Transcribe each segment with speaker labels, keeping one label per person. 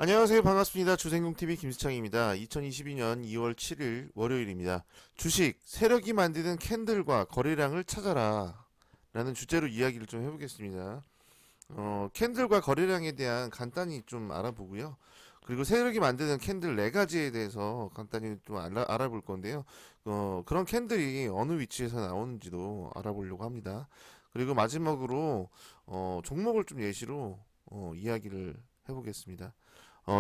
Speaker 1: 안녕하세요. 반갑습니다. 주생동TV 김수창입니다. 2022년 2월 7일 월요일입니다. 주식, 세력이 만드는 캔들과 거래량을 찾아라 라는 주제로 이야기를 좀 해보겠습니다. 캔들과 거래량에 대한 간단히 좀 알아보고요. 그리고 세력이 만드는 캔들 4가지에 대해서 간단히 좀 알아볼 건데요. 그런 캔들이 어느 위치에서 나오는지도 알아보려고 합니다. 그리고 마지막으로 종목을 좀 예시로 이야기를 해보겠습니다.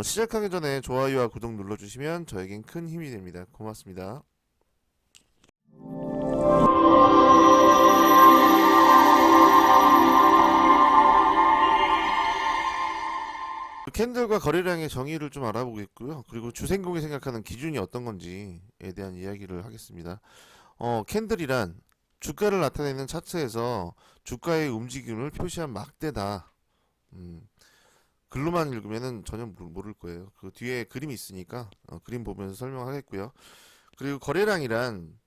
Speaker 1: 시작하기 전에 좋아요와 구독 눌러주시면 저에겐 큰 힘이 됩니다. 고맙습니다. 캔들과 거래량의 정의를 좀 알아보겠고요. 그리고 주생공이 생각하는 기준이 어떤 건지에 대한 이야기를 하겠습니다. 캔들이란 주가를 나타내는 차트에서 주가의 움직임을 표시한 막대다. 글로만 읽으면은 전혀 모를 거예요. 그 뒤에 그림이 있으니까 그림 보면서 설명하겠고요. 그리고 거래량이란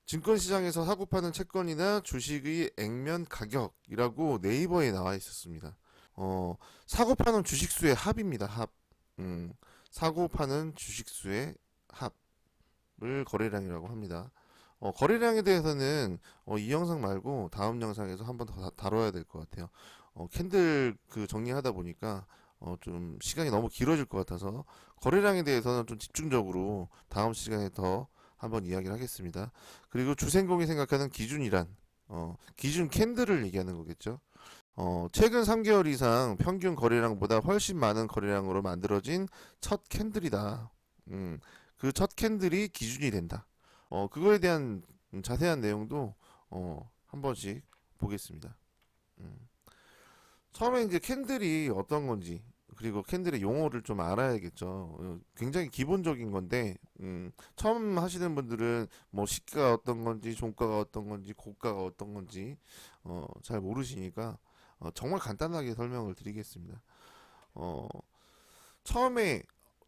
Speaker 1: 증권시장에서 사고 파는 채권이나 주식의 액면 가격이라고 네이버에 나와 있었습니다. 사고 파는 주식수의 합입니다. 합. 사고 파는 주식수의 합을 거래량이라고 합니다. 거래량에 대해서는 이 영상 말고 다음 영상에서 한번 더 다뤄야 될 것 같아요. 캔들 그 정리하다 보니까 좀 시간이 너무 길어질 것 같아서 거래량에 대해서는 좀 집중적으로 다음 시간에 더 한번 이야기를 하겠습니다. 그리고 주생공이 생각하는 기준이란 기준 캔들을 얘기하는 거겠죠. 최근 3개월 이상 평균 거래량보다 훨씬 많은 거래량으로 만들어진 첫 캔들이다. 그 첫 캔들이 기준이 된다. 그거에 대한 자세한 내용도 한 번씩 보겠습니다. 음. 처음에 이제 캔들이 어떤 건지 그리고 캔들의 용어를 좀 알아야겠죠. 굉장히 기본적인 건데 처음 하시는 분들은 뭐 시가가 어떤 건지 종가가 어떤 건지 고가가 어떤 건지 잘 모르시니까 정말 간단하게 설명을 드리겠습니다. 어, 처음에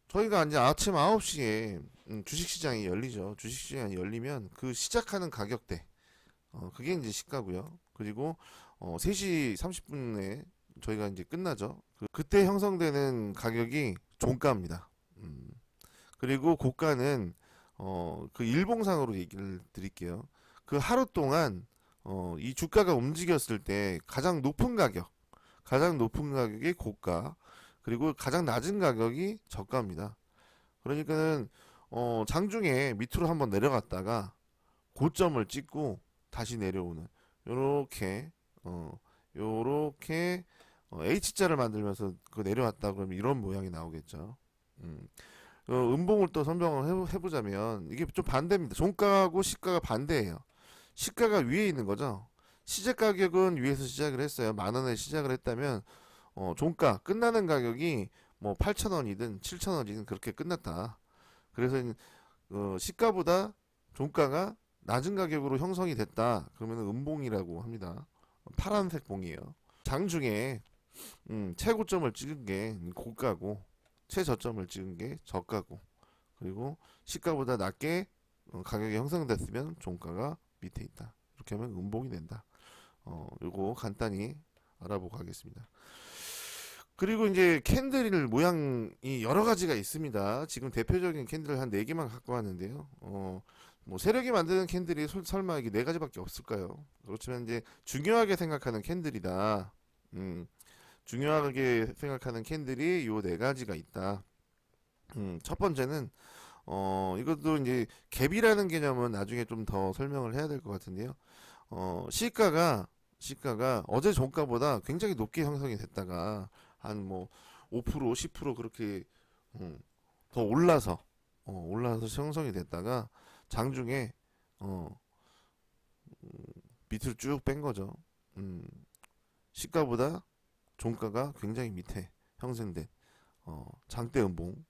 Speaker 1: 저희가 이제 아침 9시에 주식시장이 열리죠. 주식시장이 열리면 그 시작하는 가격대 그게 이제 시가고요. 그리고 3시 30분에 저희가 이제 끝나죠. 그때 형성되는 가격이 종가입니다. 그리고 고가는 그 일봉상으로 얘기를 드릴게요. 그 하루 동안 이 주가가 움직였을 때 가장 높은 가격이 고가, 그리고 가장 낮은 가격이 저가입니다. 그러니까는 장중에 밑으로 한번 내려갔다가 고점을 찍고 다시 내려오는 요렇게 요렇게 H자를 만들면서 그 내려왔다 그러면 이런 모양이 나오겠죠. 음봉을 또 설명을 해보자면 이게 좀 반대입니다. 종가하고 시가가 반대예요. 시가가 위에 있는 거죠. 시작 가격은 위에서 시작을 했어요. 10,000원에 시작을 했다면 종가 끝나는 가격이 뭐 8,000원이든 7,000원이든 그렇게 끝났다. 그래서 시가보다 종가가 낮은 가격으로 형성이 됐다. 그러면 음봉이라고 합니다. 파란색 봉이에요. 장중에 최고점을 찍은 게 고가고 최저점을 찍은 게 저가고 그리고 시가보다 낮게 가격이 형성됐으면 종가가 밑에 있다. 이렇게 하면 음봉이 된다. 요거 간단히 알아보고 가겠습니다. 그리고 이제 캔들 모양이 여러 가지가 있습니다. 지금 대표적인 캔들 한 4개만 갖고 왔는데요. 뭐 세력이 만드는 캔들이 설마 이게 4가지밖에 없을까요? 그렇지만 이제 중요하게 생각하는 캔들이다. 중요하게 생각하는 캔들이 요 4가지가 있다. 첫 번째는 이것도 이제 갭이라는 개념은 나중에 좀 더 설명을 해야 될 것 같은데요. 시가가 어제 종가보다 굉장히 높게 형성이 됐다가 한 뭐 5% 10% 그렇게 더 올라서 형성이 됐다가 장중에 밑으로 쭉 뺀 거죠. 시가보다 종가가 굉장히 밑에 형성된 장대 음봉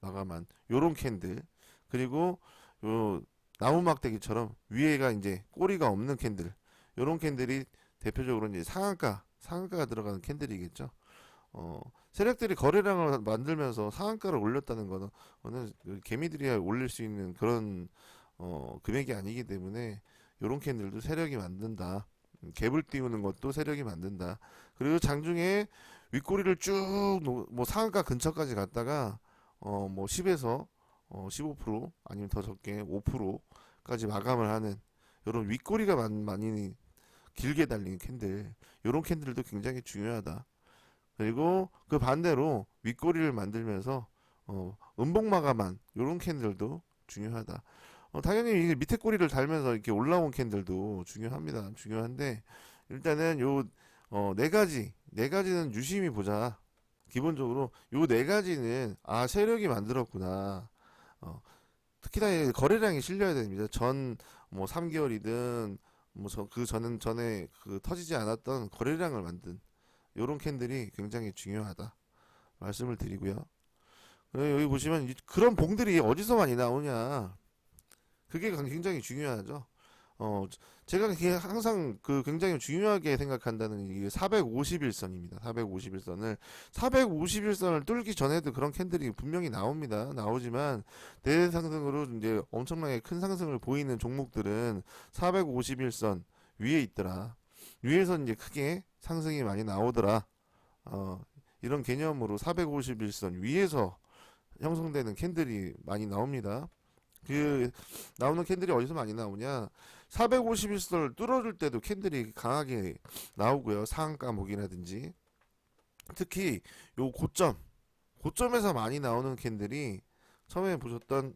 Speaker 1: 마감한 요런 캔들, 그리고 요 나무 막대기처럼 위에가 이제 꼬리가 없는 캔들, 요런 캔들이 대표적으로 이제 상한가가 들어가는 캔들이겠죠. 세력들이 거래량을 만들면서 상한가를 올렸다는 거는 그 개미들이야 올릴 수 있는 그런 금액이 아니기 때문에 요런 캔들도 세력이 만든다. 갭을 띄우는 것도 세력이 만든다. 그리고 장중에 윗꼬리를 쭉 뭐 상한가 근처까지 갔다가 뭐 10에서 15% 아니면 더 적게 5%까지 마감을 하는 이런 윗꼬리가 많이 길게 달린 캔들, 이런 캔들도 굉장히 중요하다. 그리고 그 반대로 윗꼬리를 만들면서 음봉 마감한 이런 캔들도 중요하다. 당연히 이게 밑에 꼬리를 달면서 이렇게 올라온 캔들도 중요합니다. 중요한데 일단은 요 네 가지는 유심히 보자. 기본적으로 요 네 가지는 세력이 만들었구나. 어, 특히나 이 거래량이 실려야 됩니다. 전 뭐 3개월이든 뭐 그 전에 그 터지지 않았던 거래량을 만든 요런 캔들이 굉장히 중요하다 말씀을 드리고요. 여기 보시면 그런 봉들이 어디서 많이 나오냐, 그게 굉장히 중요하죠. 어, 제가 항상 그 굉장히 중요하게 생각한다는 이게 451선입니다. 451선을 뚫기 전에도 그런 캔들이 분명히 나옵니다. 나오지만 대상승으로 이제 엄청나게 큰 상승을 보이는 종목들은 451선 위에 있더라. 위에서 이제 크게 상승이 많이 나오더라. 이런 개념으로 451선 위에서 형성되는 캔들이 많이 나옵니다. 그 나오는 캔들이 어디서 많이 나오냐? 451선을 뚫어줄 때도 캔들이 강하게 나오고요. 상한가 목이라든지 특히 요 고점에서 많이 나오는 캔들이 처음에 보셨던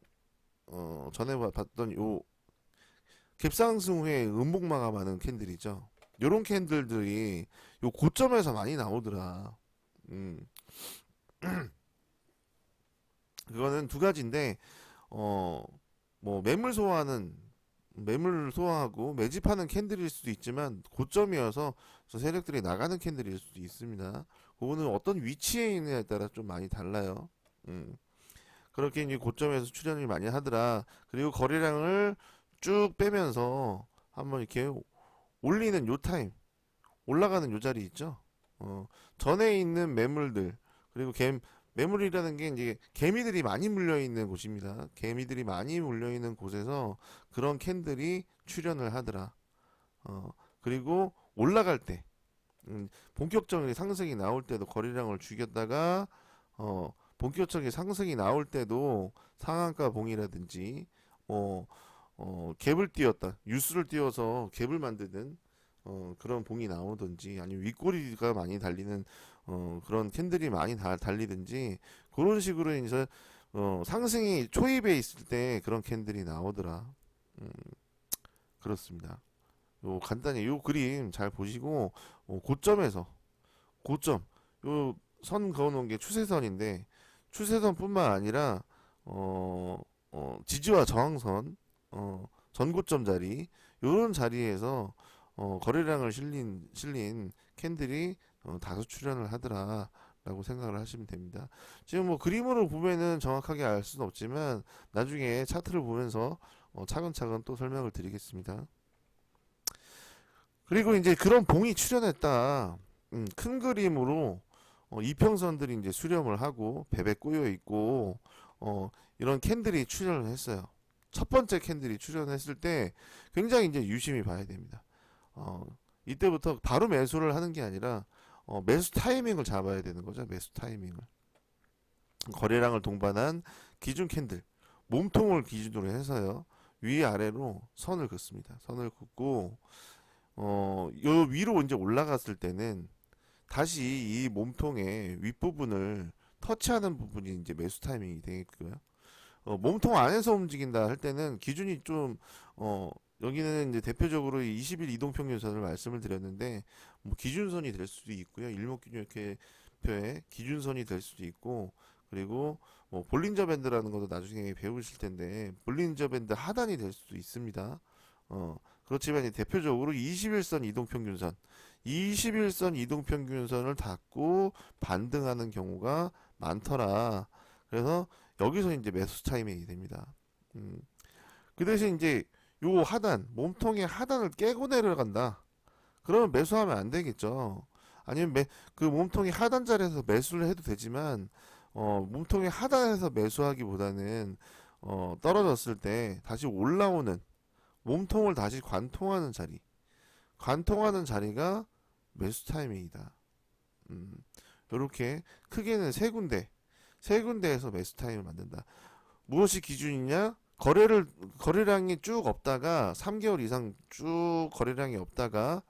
Speaker 1: 전에 봤던 요 갭상승 후에 음봉 마감하는 캔들이죠. 요런 캔들들이 요 고점에서 많이 나오더라. 음, 그거는 두 가지인데 뭐 매물 소화하고 매집하는 캔들일 수도 있지만 고점이어서 저 세력들이 나가는 캔들일 수도 있습니다. 그거는 어떤 위치에 있느냐에 따라 좀 많이 달라요. 음, 그렇게 이제 고점에서 출현을 많이 하더라. 그리고 거래량을 쭉 빼면서 한번 이렇게 올리는 요 타임, 올라가는 요 자리 있죠. 전에 있는 매물들, 그리고 매물이라는 게 이제 개미들이 많이 물려 있는 곳입니다. 개미들이 많이 물려 있는 곳에서 그런 캔들이 출현을 하더라. 그리고 올라갈 때, 본격적인 상승이 나올 때도 거래량을 죽였다가 본격적인 상승이 나올 때도 상한가 봉이라든지 갭을 띄웠다, 뉴스를 띄워서 갭을 만드는 그런 봉이 나오든지 아니면 윗꼬리가 많이 달리는 그런 캔들이 많이 달리든지 그런 식으로 이제 상승이 초입에 있을 때 그런 캔들이 나오더라. 음, 그렇습니다. 요 간단히 요 그림 잘 보시고 고점 요 선 그어놓은 게 추세선인데 추세선뿐만 아니라 지지와 저항선 전고점 자리 요런 자리에서 거래량을 실린 캔들이 다소 출현을 하더라 라고 생각을 하시면 됩니다. 지금 뭐 그림으로 보면은 정확하게 알 수는 없지만 나중에 차트를 보면서 차근차근 또 설명을 드리겠습니다. 그리고 이제 그런 봉이 출현했다. 큰 그림으로 이평선들이 이제 수렴을 하고 배 꼬여 있고 이런 캔들이 출현을 했어요. 첫 번째 캔들이 출현했을 때 굉장히 이제 유심히 봐야 됩니다. 이때부터 바로 매수를 하는 게 아니라 매수 타이밍을 잡아야 되는 거죠. 매수 타이밍을. 거래량을 동반한 기준 캔들, 몸통을 기준으로 해서요. 위아래로 선을 긋습니다. 선을 긋고 요 위로 이제 올라갔을 때는 다시 이 몸통의 윗부분을 터치하는 부분이 이제 매수 타이밍이 되겠고요. 몸통 안에서 움직인다 할 때는 기준이 좀 여기는 이제 대표적으로 20일 이동평균선을 말씀을 드렸는데 뭐 기준선이 될 수도 있고요. 일목균형표의 기준선이 될 수도 있고 그리고 뭐 볼린저 밴드라는 것도 나중에 배우실 텐데 볼린저 밴드 하단이 될 수도 있습니다. 그렇지만 이제 대표적으로 21선 이동평균선 21선 이동평균선을 닫고 반등하는 경우가 많더라. 그래서 여기서 이제 매수 타이밍이 됩니다. 그 대신 이제 요 하단, 몸통의 하단을 깨고 내려간다. 그러면 매수하면 안 되겠죠. 아니면 그 몸통의 하단 자리에서 매수를 해도 되지만, 몸통의 하단에서 매수하기보다는, 떨어졌을 때 다시 올라오는, 몸통을 다시 관통하는 자리가 매수 타이밍이다. 이렇게 크게는 세 군데에서 매수 타임을 만든다. 무엇이 기준이냐? 거래량이 쭉 없다가 3개월 이상 쭉 거래량이 없다가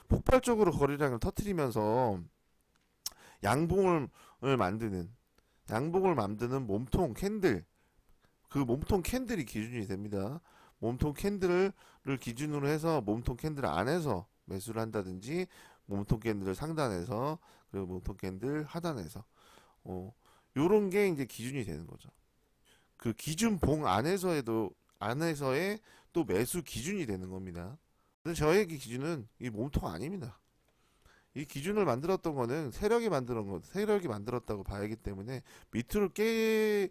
Speaker 1: 폭발적으로 거래량을 터트리면서 양봉을 만드는 양봉을 만드는 몸통 캔들, 그 몸통 캔들이 기준이 됩니다. 몸통 캔들을 기준으로 해서 몸통 캔들 안에서 매수를 한다든지 몸통 캔들 상단에서 그리고 몸통 캔들 하단에서 요런 게 이제 기준이 되는 거죠. 그 기준 봉 안에서의 또 매수 기준이 되는 겁니다. 근데 저의 기준은 이 몸통 아닙니다. 이 기준을 만들었던 거는 세력이 만들었다고 봐야기 때문에 밑으로 깨는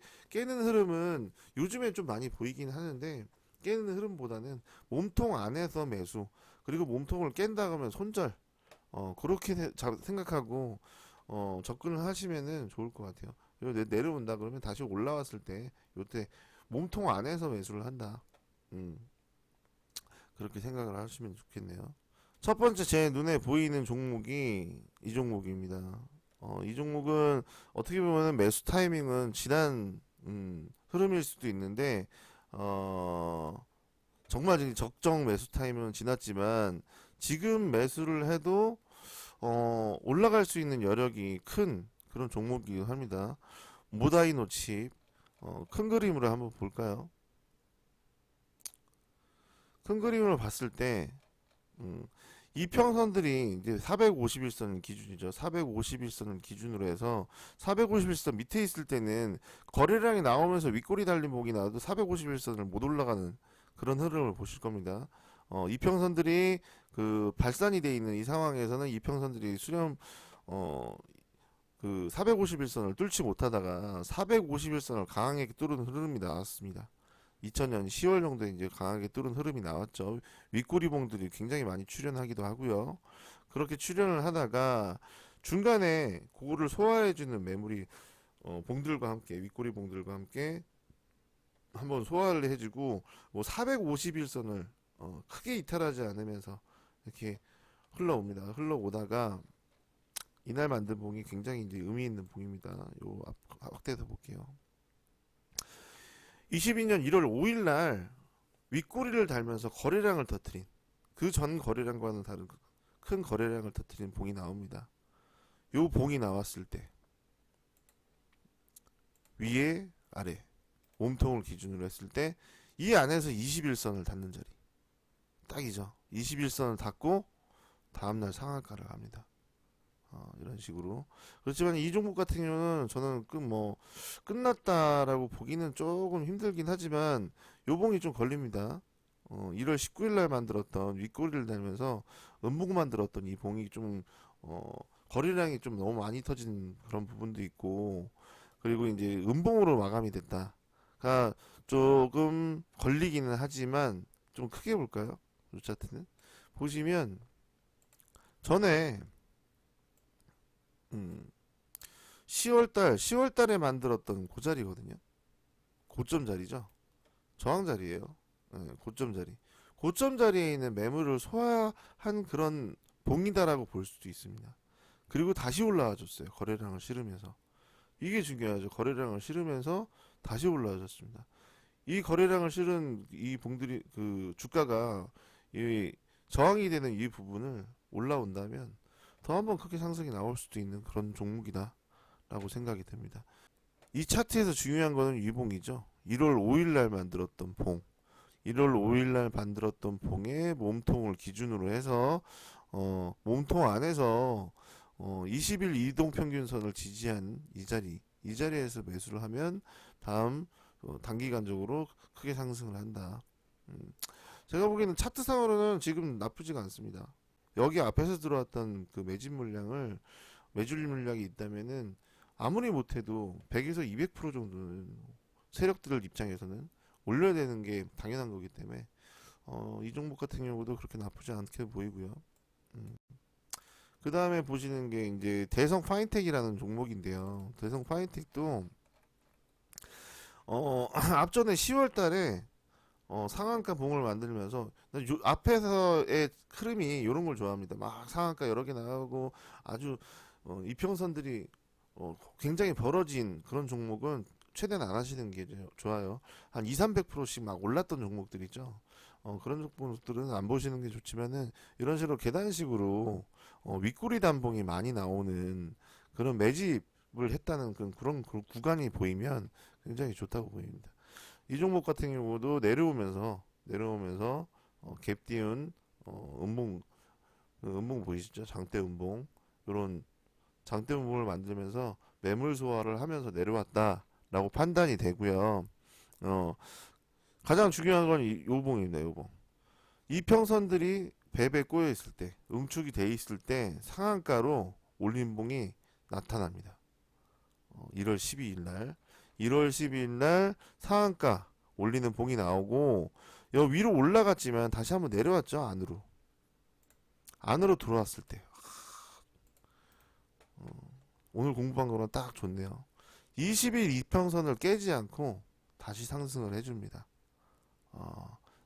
Speaker 1: 흐름은 요즘에 좀 많이 보이긴 하는데 깨는 흐름보다는 몸통 안에서 매수 그리고 몸통을 깬다 그러면 손절 그렇게 생각하고 접근을 하시면은 좋을 것 같아요. 그리고 내려온다 그러면 다시 올라왔을 때 요때 몸통 안에서 매수를 한다. 그렇게 생각을 하시면 좋겠네요. 첫 번째 제 눈에 보이는 종목이 이 종목입니다. 이 종목은 어떻게 보면 매수 타이밍은 지난 흐름일 수도 있는데 정말 이제 적정 매수 타이밍은 지났지만 지금 매수를 해도 올라갈 수 있는 여력이 큰 그런 종목이긴 합니다. 모다이노 칩 큰 그림으로 한번 볼까요? 큰 그림으로 봤을 때 이평선들이 이제 451선 기준이죠. 451선을 기준으로 해서 451선 밑에 있을 때는 거래량이 나오면서 윗꼬리 달린 목이 나와도 451선을 못 올라가는 그런 흐름을 보실 겁니다. 이평선들이 그 발산이 돼 있는 이 상황에서는 이평선들이 수렴 그 451선을 뚫지 못하다가 451선을 강하게 뚫은 흐름이 나왔습니다. 2000년 10월 정도에 이제 강하게 뚫은 흐름이 나왔죠. 윗꼬리봉들이 굉장히 많이 출현하기도 하고요. 그렇게 출현을 하다가 중간에 그거를 소화해주는 매물이 봉들과 함께 윗꼬리봉들과 함께 한번 소화를 해주고 뭐 451선을 크게 이탈하지 않으면서 이렇게 흘러오다가 이날 만든 봉이 굉장히 이제 의미 있는 봉입니다. 요 확대해서 볼게요. 22년 1월 5일 날 윗꼬리를 달면서 거래량을 터트린 그 전 거래량과는 다른 큰 거래량을 터트린 봉이 나옵니다. 요 봉이 나왔을 때 위에 아래 몸통을 기준으로 했을 때 이 안에서 21선을 닿는 자리 딱이죠. 21선을 닿고 다음날 상한가를 갑니다. 이런 식으로. 그렇지만 이 종목 같은 경우는 저는 끝났다라고 보기는 조금 힘들긴 하지만 요봉이 좀 걸립니다. 1월 19일 날 만들었던 윗꼬리를 달면서 음봉 만들었던 이 봉이 좀 거래량이 좀 너무 많이 터진 그런 부분도 있고 그리고 이제 음봉으로 마감이 됐다가 조금 걸리기는 하지만 좀 크게 볼까요? 이 차트는 보시면 전에 10월달에 만들었던 그 자리거든요. 고점 자리죠. 저항 자리예요. 고점 자리. 고점 자리에 있는 매물을 소화한 그런 봉이다라고 볼 수도 있습니다. 그리고 다시 올라와 줬어요. 거래량을 실으면서. 이게 중요하죠. 거래량을 실으면서 다시 올라와 줬습니다. 이 거래량을 실은 이 봉들이 그 주가가 이 저항이 되는 이 부분을 올라온다면 더 한번 크게 상승이 나올 수도 있는 그런 종목이다 라고 생각이 됩니다. 이 차트에서 중요한 거는 유봉이죠. 1월 5일 날 만들었던 봉 1월 5일 날 만들었던 봉의 몸통을 기준으로 해서 몸통 안에서 20일 이동평균선을 지지한 이 자리에서 매수를 하면 다음 단기간적으로 크게 상승을 한다. 제가 보기에는 차트상으로는 지금 나쁘지가 않습니다. 여기 앞에서 들어왔던 그 매집 물량이 있다면은 아무리 못해도 100에서 200% 정도는 세력들 입장에서는 올려야 되는 게 당연한 거기 때문에 이 종목 같은 경우도 그렇게 나쁘지 않게 보이고요. 그 다음에 보시는 게 이제 대성 파인텍이라는 종목인데요. 대성 파인텍도 앞전에 10월달에 상한가 봉을 만들면서 앞에서의 흐름이 이런 걸 좋아합니다. 막 상한가 여러 개 나가고 아주 이평선들이 굉장히 벌어진 그런 종목은 최대한 안 하시는 게 좋아요. 한 2, 300%씩 막 올랐던 종목들 있죠. 그런 종목들은 안 보시는 게 좋지만은 이런 식으로 계단식으로 윗꼬리 단봉이 많이 나오는 그런 매집을 했다는 그런 구간이 보이면 굉장히 좋다고 보입니다. 이 종목 같은 경우도 내려오면서 갭 띄운 음봉 음봉 보이시죠? 장대 음봉 이런 장대 음봉을 만들면서 매물 소화를 하면서 내려왔다라고 판단이 되고요. 어, 가장 중요한 건 요 봉입니다. 요 봉. 이평선들이 배배 꼬여 있을 때, 응축이 돼 있을 때 상한가로 올린 봉이 나타납니다. 1월 12일 날 1월 12일 날 상한가 올리는 봉이 나오고 여 위로 올라갔지만 다시 한번 내려왔죠. 안으로 들어왔을 때 오늘 공부한 거랑 딱 좋네요. 20일 이평선을 깨지 않고 다시 상승을 해줍니다.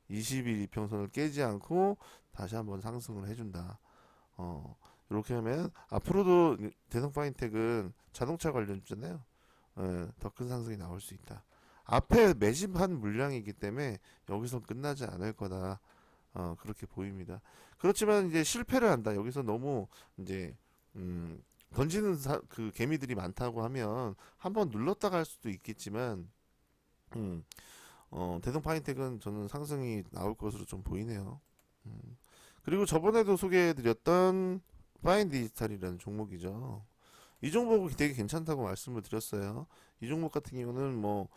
Speaker 1: 20일 이평선을 깨지 않고 다시 한번 상승을 해준다. 이렇게 하면 앞으로도 대성파인텍은 자동차 관련주잖아요. 더 큰 상승이 나올 수 있다. 앞에 매집한 물량이기 때문에 여기서 끝나지 않을 거다. 그렇게 보입니다. 그렇지만 이제 실패를 한다. 여기서 너무 이제 던지는 그 개미들이 많다고 하면 한번 눌렀다 갈 수도 있겠지만 대성 파인텍은 저는 상승이 나올 것으로 좀 보이네요. 그리고 저번에도 소개해드렸던 파인 디지털이라는 종목이죠. 이 종목이 되게 괜찮다고 말씀을 드렸어요. 이 종목 같은 경우는 뭐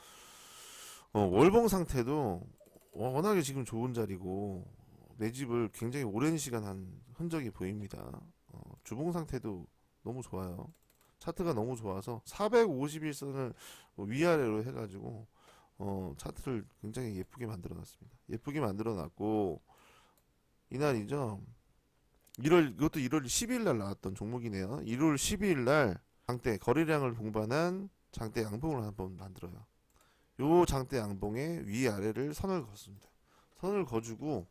Speaker 1: 월봉 상태도 워낙에 지금 좋은 자리고 매집을 굉장히 오랜 시간 한 흔적이 보입니다. 주봉 상태도 너무 좋아요. 차트가 너무 좋아서 451선을 위아래로 해가지고 차트를 굉장히 예쁘게 만들어 놨습니다. 예쁘게 만들어 놨고 이날이죠. 이것도 1월 12일 날 나왔던 종목이네요. 1월 12일 날 장대 거래량을 동반한 장대 양봉을 한번 만들어요. 요 장대 양봉의 위아래를 선을 걷습니다. 선을 거주고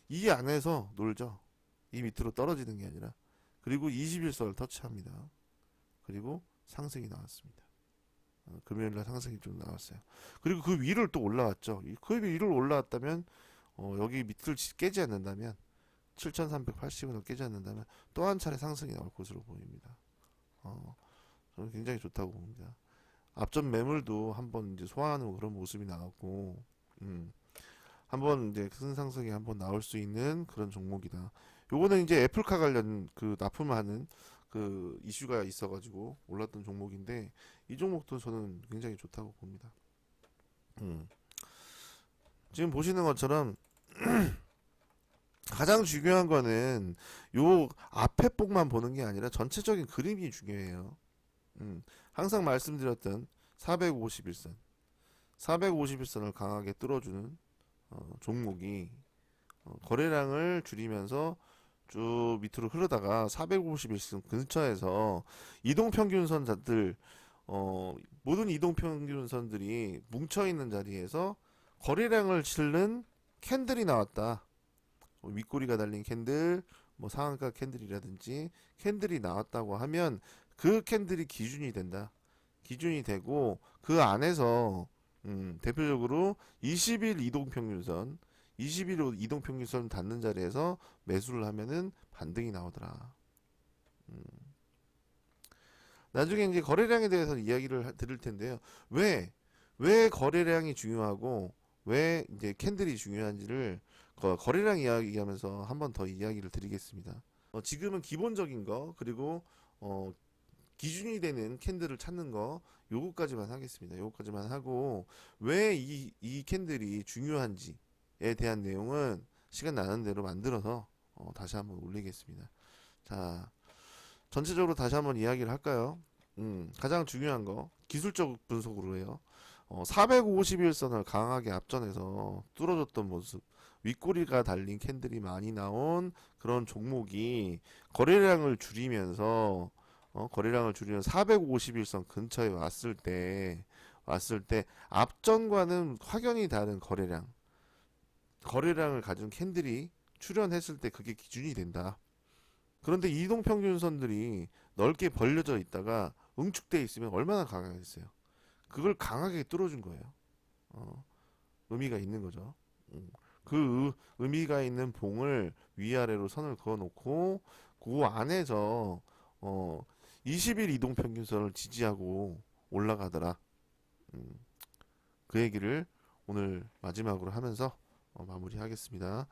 Speaker 1: 이 안에서 놀죠. 이 밑으로 떨어지는 게 아니라 그리고 21선을 터치합니다. 그리고 상승이 나왔습니다. 금요일날 상승이 좀 나왔어요. 그리고 그 위를 또 올라왔죠. 그 위를 올라왔다면 여기 밑을 깨지 않는다면 7,380원을 깨지 않는다면 또 한 차례 상승이 나올 것으로 보입니다. 저는 굉장히 좋다고 봅니다. 앞전 매물도 한번 이제 소화하는 그런 모습이 나왔고, 한번 이제 큰 상승이 한번 나올 수 있는 그런 종목이다. 요거는 이제 애플카 관련 그 납품하는 그 이슈가 있어가지고 올랐던 종목인데 이 종목도 저는 굉장히 좋다고 봅니다. 지금 보시는 것처럼 가장 중요한 거는 요 앞에 폭만 보는 게 아니라 전체적인 그림이 중요해요. 항상 말씀드렸던 451선, 451선을 강하게 뚫어주는 종목이 거래량을 줄이면서 쭉 밑으로 흐르다가 451선 근처에서 이동평균선들 모든 이동평균선들이 뭉쳐있는 자리에서 거래량을 실는 캔들이 나왔다. 윗꼬리가 달린 캔들, 뭐 상한가 캔들이라든지 캔들이 나왔다고 하면 그 캔들이 기준이 된다. 기준이 되고 그 안에서 대표적으로 20일 이동평균선 20일 이동평균선 닿는 자리에서 매수를 하면은 반등이 나오더라. 나중에 이제 거래량에 대해서 이야기를 드릴 텐데요. 왜 거래량이 중요하고 왜 이제 캔들이 중요한지를 거래량 이야기하면서 한 번 더 이야기를 드리겠습니다. 지금은 기본적인 거 그리고 기준이 되는 캔들을 찾는 거 요거까지만 하겠습니다. 요거까지만 하고 왜 이 캔들이 중요한지에 대한 내용은 시간 나는 대로 만들어서 다시 한번 올리겠습니다. 자, 전체적으로 다시 한번 이야기를 할까요? 가장 중요한 거 기술적 분석으로 해요. 451선을 강하게 앞전에서 뚫어줬던 모습, 윗꼬리가 달린 캔들이 많이 나온 그런 종목이 거래량을 줄이면서 451선 근처에 왔을 때 앞전과는 확연히 다른 거래량을 가진 캔들이 출현했을 때 그게 기준이 된다. 그런데 이동평균선들이 넓게 벌려져 있다가 응축돼 있으면 얼마나 강하겠어요. 그걸 강하게 뚫어준 거예요. 의미가 있는 거죠. 그 의미가 있는 봉을 위아래로 선을 그어 놓고 그 안에서 20일 이동 평균선을 지지하고 올라가더라. 음, 그 얘기를 오늘 마지막으로 하면서 마무리하겠습니다.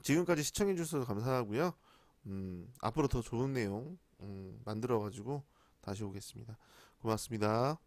Speaker 1: 지금까지 시청해 주셔서 감사하고요. 앞으로 더 좋은 내용 만들어 가지고 다시 오겠습니다. 고맙습니다.